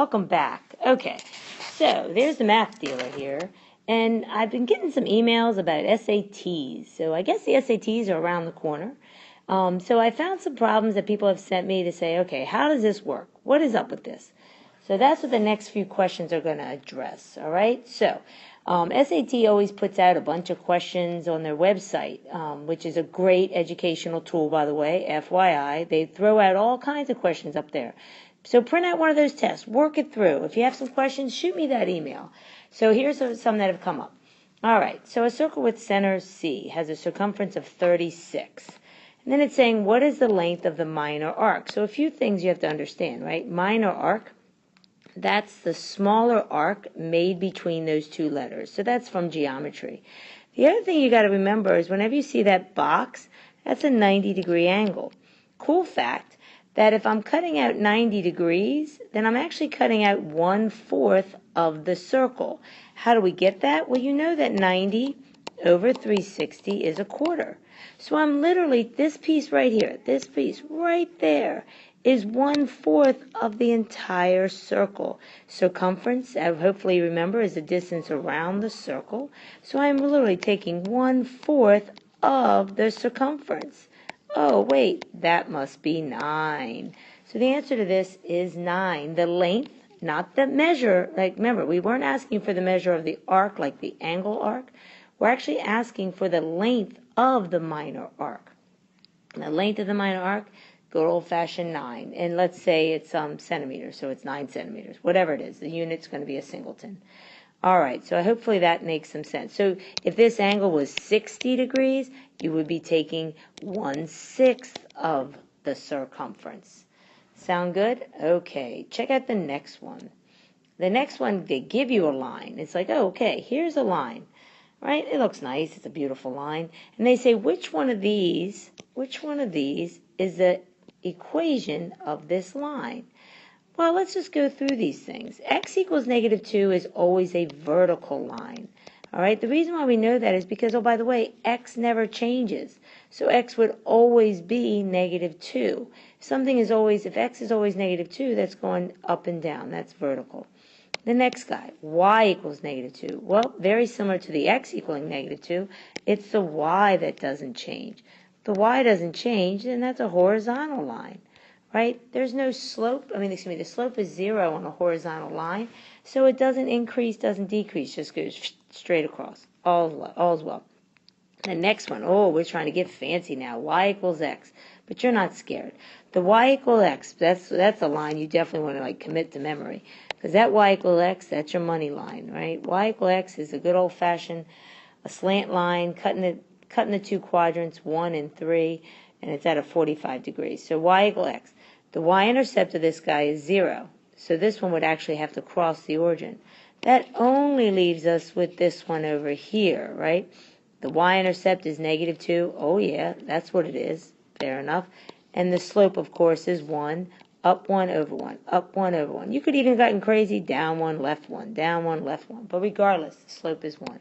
welcome back. Okay, so there's the math dealer here, and I've been getting some emails about SATs. So I guess the SATs are around the corner. So I found some problems that people have sent me to say, okay, how does this work? What is up with this? So that's what the next few questions are going to address, all right? So SAT always puts out a bunch of questions on their website, which is a great educational tool, by the way, FYI. They throw out all kinds of questions up there. So print out one of those tests, work it through. If you have some questions, shoot me that email. So here's some that have come up. All right, so a circle with center C has a circumference of 36. And then it's saying, what is the length of the minor arc? So a few things you have to understand, right? Minor arc, that's the smaller arc made between those two letters. So that's from geometry. The other thing you got to remember is whenever you see that box, that's a 90-degree angle. Cool fact, that if I'm cutting out 90 degrees, then I'm actually cutting out 1/4 of the circle. How do we get that? Well, you know that 90 over 360 is a quarter. So I'm literally, this piece right here, this piece right there, is 1/4 of the entire circle. Circumference, hopefully you remember, is the distance around the circle. So I'm literally taking 1/4 of the circumference. Oh, wait, that must be 9. So the answer to this is 9. The length, not the measure. Like, remember, we weren't asking for the measure of the arc, like the angle arc. We're actually asking for the length of the minor arc. And the length of the minor arc, good old-fashioned 9. And let's say it's centimeters, so it's 9 centimeters. Whatever it is, the unit's going to be a singleton. All right, so hopefully that makes some sense. So if this angle was 60 degrees, you would be taking 1/6 of the circumference. Sound good? Okay, check out the next one. The next one, they give you a line. It's like, oh, okay, here's a line, right? It looks nice. It's a beautiful line. And they say, which one of these is the equation of this line? Well, let's just go through these things. X equals -2 is always a vertical line. All right, the reason why we know that is because, oh, by the way, X never changes. So X would always be -2. If X is always -2, that's going up and down. That's vertical. The next guy, Y equals -2. Well, very similar to the X equaling -2, it's the Y that doesn't change. If the Y doesn't change, then that's a horizontal line. Right? There's no slope. The slope is 0 on a horizontal line, so it doesn't increase, doesn't decrease, just goes straight across. All's well. The next one, oh, we're trying to get fancy now. Y equals X, but you're not scared. The Y equals X, that's a line you definitely want to commit to memory, because that Y equals X, that's your money line, right? Y equals X is a good old-fashioned a slant line, cutting the two quadrants, 1 and 3, and it's at a 45 degrees. So Y equals X. The y-intercept of this guy is 0, so this one would actually have to cross the origin. That only leaves us with this one over here, right? The y-intercept is -2. Oh, yeah, that's what it is. Fair enough. And the slope, of course, is 1, up 1 over 1, up 1 over 1. You could even have gotten crazy, down 1, left 1, down 1, left 1. But regardless, the slope is 1.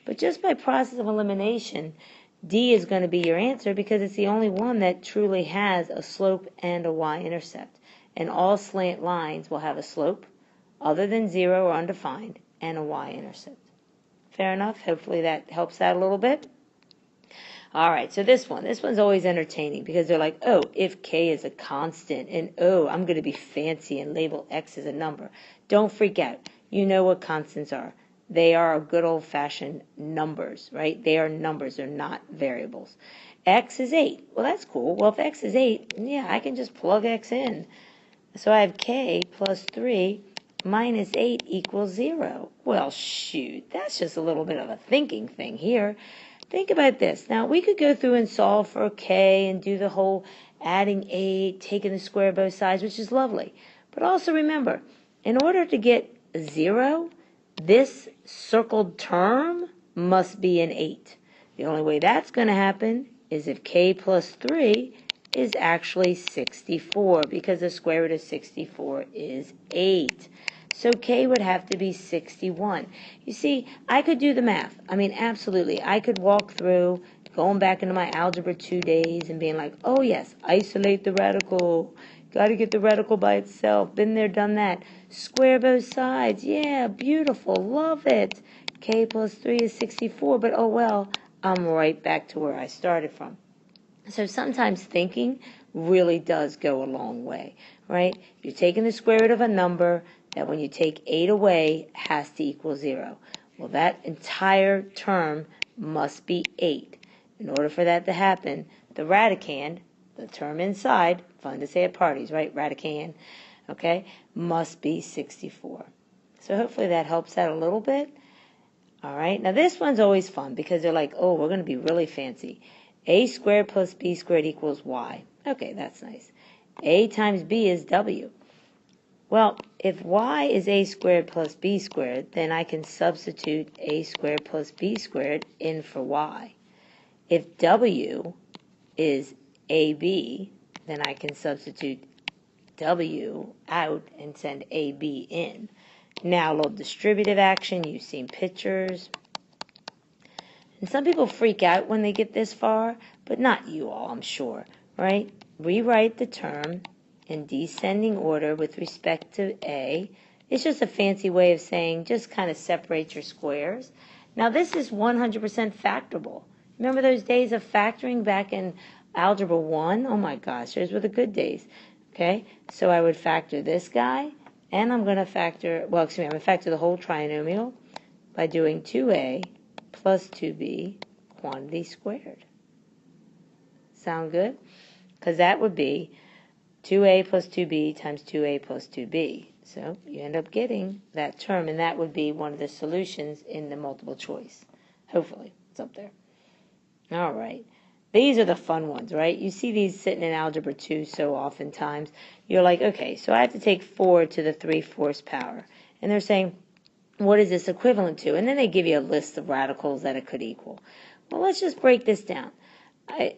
But just by process of elimination, D is going to be your answer because it's the only one that truly has a slope and a y-intercept. And all slant lines will have a slope, other than 0 or undefined, and a y-intercept. Fair enough? Hopefully that helps out a little bit. All right, so this one's always entertaining because they're like, oh, if K is a constant, and oh, I'm going to be fancy and label X as a number. Don't freak out. You know what constants are. They are good old-fashioned numbers, right? They are numbers. They're not variables. X is 8. Well, that's cool. Well, if X is 8, yeah, I can just plug X in. So I have K plus 3 minus 8 equals 0. Well, shoot, that's just a little bit of a thinking thing here. Think about this. Now, we could go through and solve for K and do the whole adding 8, taking the square of both sides, which is lovely. But also remember, in order to get 0, this circled term must be an 8. The only way that's going to happen is if K plus 3 is actually 64, because the square root of 64 is 8. So K would have to be 61. You see, I could do the math. Absolutely. I could walk through, going back into my Algebra 2 days and being like, oh yes, isolate the radical. Got to get the radical by itself. Been there, done that. Square both sides. Yeah, beautiful. Love it. K plus 3 is 64, but oh well, I'm right back to where I started from. So sometimes thinking really does go a long way, right? You're taking the square root of a number that when you take 8 away has to equal 0. Well, that entire term must be 8. In order for that to happen, the radicand, the term inside, fun to say at parties, right? Radicand, okay, must be 64. So hopefully that helps out a little bit. All right, now this one's always fun because they're like, oh, we're going to be really fancy. A squared plus B squared equals Y. Okay, that's nice. A times B is W. Well, if Y is A squared plus B squared, then I can substitute A squared plus B squared in for Y. If W is AB, then I can substitute W out and send AB in. Now, a little distributive action. You've seen pictures. And some people freak out when they get this far, but not you all, I'm sure, right? Rewrite the term in descending order with respect to A. It's just a fancy way of saying just kind of separate your squares. Now, this is 100% factorable. Remember those days of factoring back in Algebra 1? Oh my gosh, those were the good days. Okay, so I would factor this guy, and I'm going to factor, I'm going to factor the whole trinomial by doing 2a plus 2b quantity squared. Sound good? Because that would be 2a plus 2b times 2a plus 2b. So you end up getting that term, and that would be one of the solutions in the multiple choice. Hopefully, it's up there. All right. These are the fun ones, right? You see these sitting in Algebra 2 so oftentimes. You're like, okay, so I have to take 4 to the 3/4 power. And they're saying, what is this equivalent to? And then they give you a list of radicals that it could equal. Well, let's just break this down.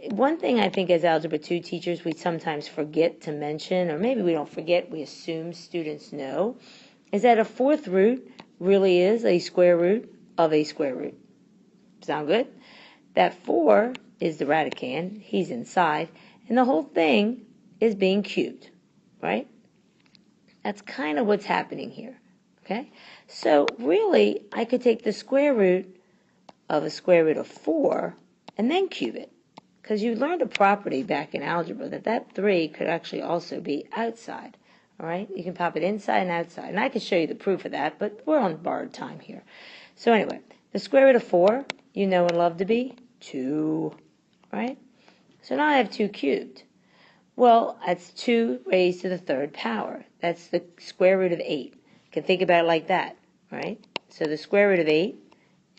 One thing I think as Algebra 2 teachers we sometimes forget to mention, or maybe we don't forget, we assume students know, is that a fourth root really is a square root of a square root. Sound good? That 4 is the radicand, he's inside, and the whole thing is being cubed, right? That's kind of what's happening here, okay? So really, I could take the square root of a square root of 4 and then cube it, because you learned a property back in algebra that 3 could actually also be outside, all right? You can pop it inside and outside, and I can show you the proof of that, but we're on borrowed time here. So anyway, the square root of 4, you know and love to be 2, right? So now I have 2 cubed. Well, that's 2 raised to the 3rd power. That's the square root of 8. You can think about it like that, right? So the square root of 8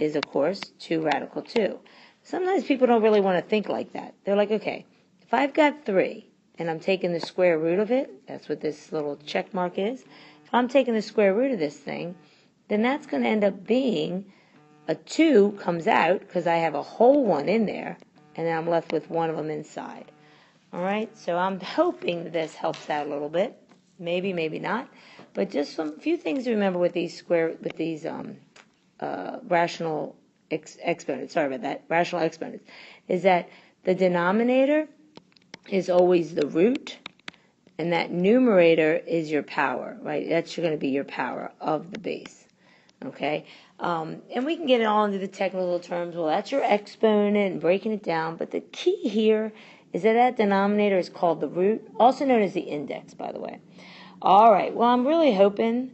is, of course, 2 radical 2. Sometimes people don't really want to think like that. They're like, okay, if I've got 3 and I'm taking the square root of it, that's what this little check mark is. If I'm taking the square root of this thing, then that's going to end up being a 2 comes out because I have a whole one in there, and then I'm left with one of them inside. All right, so I'm hoping that this helps out a little bit. Maybe, maybe not. But just a few things to remember with these rational exponents. Sorry about that. Rational exponents is that the denominator is always the root, and that numerator is your power, right? That's going to be your power of the base. Okay, and we can get it all into the technical terms. Well, that's your exponent and breaking it down. But the key here is that denominator is called the root, also known as the index, by the way. All right, well, I'm really hoping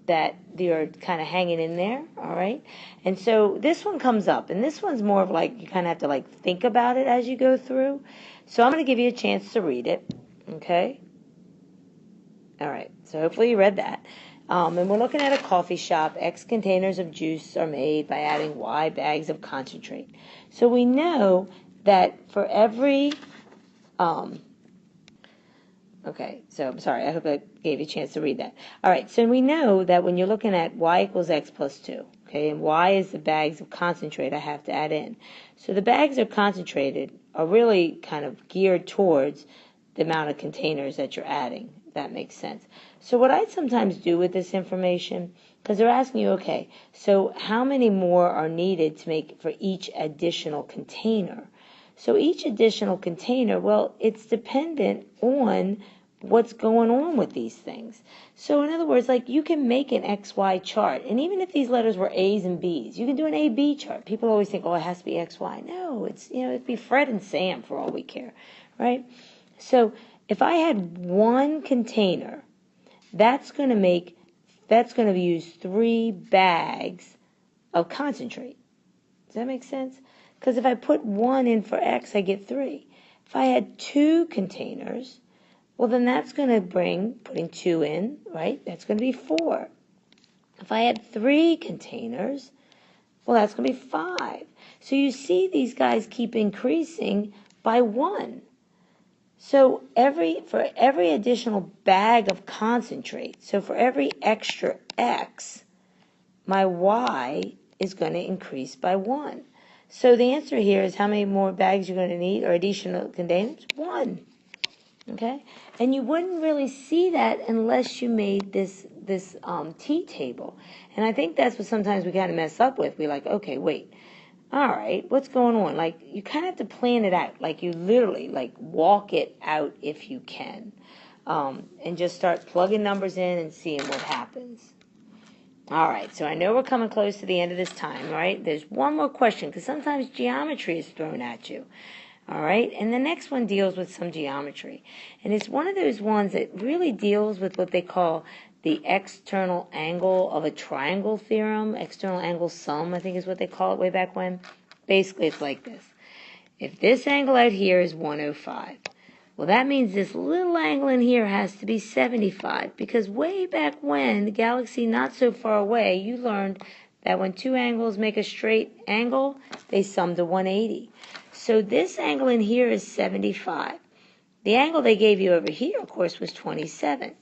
that you're kind of hanging in there, all right? And so this one comes up, and this one's more of like you kind of have to like think about it as you go through. So I'm going to give you a chance to read it, okay? All right, so hopefully you read that. And we're looking at a coffee shop. X containers of juice are made by adding Y bags of concentrate. So we know that for every, okay, so I'm sorry, I hope I gave you a chance to read that. All right, so we know that when you're looking at Y equals X plus 2, okay, and Y is the bags of concentrate I have to add in. So the bags of concentrated are really kind of geared towards the amount of containers that you're adding. That makes sense. So what I sometimes do with this information, because they're asking you, okay, so how many more are needed to make for each additional container? So each additional container, well, it's dependent on what's going on with these things. So in other words, like you can make an XY chart, and even if these letters were A's and B's, you can do an AB chart. People always think, oh, it has to be XY. No, it's, it'd be Fred and Sam for all we care, right? So if I had one container, that's going to use 3 bags of concentrate. Does that make sense? Because if I put 1 in for X, I get 3. If I had 2 containers, well, then that's going to putting 2 in, right? That's going to be 4. If I had 3 containers, well, that's going to be 5. So you see these guys keep increasing by 1. So for every additional bag of concentrate, so for every extra X, my Y is going to increase by 1. So the answer here is how many more bags you're going to need, or additional containers? 1. Okay? And you wouldn't really see that unless you made this T-table. And I think that's what sometimes we kind of mess up with. We're like, okay, wait. All right, what's going on? Like, you kind of have to plan it out. Like, you literally, like, walk it out if you can. And just start plugging numbers in and seeing what happens. All right, so I know we're coming close to the end of this time, right? There's one more question, because sometimes geometry is thrown at you. All right, and the next one deals with some geometry. And it's one of those ones that really deals with what they call the external angle of a triangle theorem. External angle sum, I think is what they call it way back when. Basically, it's like this. If this angle out here is 105, well, that means this little angle in here has to be 75, because way back when, the galaxy not so far away, you learned that when 2 angles make a straight angle, they sum to 180. So this angle in here is 75. The angle they gave you over here, of course, was 27.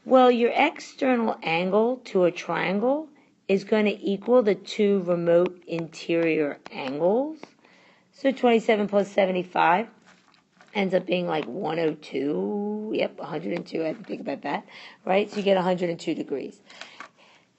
Well, your external angle to a triangle is going to equal the 2 remote interior angles. So 27 plus 75 ends up being like 102. Yep, 102. I had to think about that, right? So you get 102 degrees.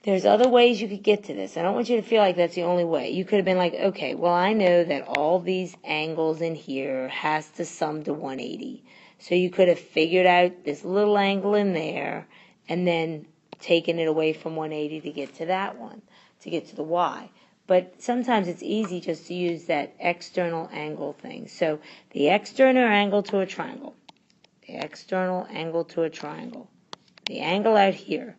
There's other ways you could get to this. I don't want you to feel like that's the only way. You could have been like, okay, well, I know that all these angles in here has to sum to 180. So you could have figured out this little angle in there and then taken it away from 180 to get to that one, to get to the Y. But sometimes it's easy just to use that external angle thing. So the external angle to a triangle, the external angle to a triangle, the angle out here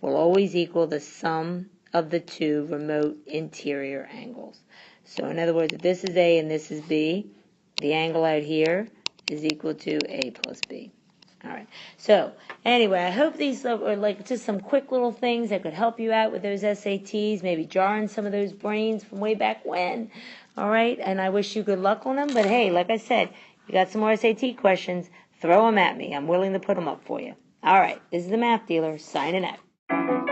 will always equal the sum of the 2 remote interior angles. So in other words, if this is A and this is B, the angle out here is equal to A plus B. All right. So anyway, I hope these are like just some quick little things that could help you out with those SATs, maybe jarring some of those brains from way back when. All right. And I wish you good luck on them. But hey, like I said, you got some more SAT questions, throw them at me. I'm willing to put them up for you. All right. This is the Math Dealer signing out.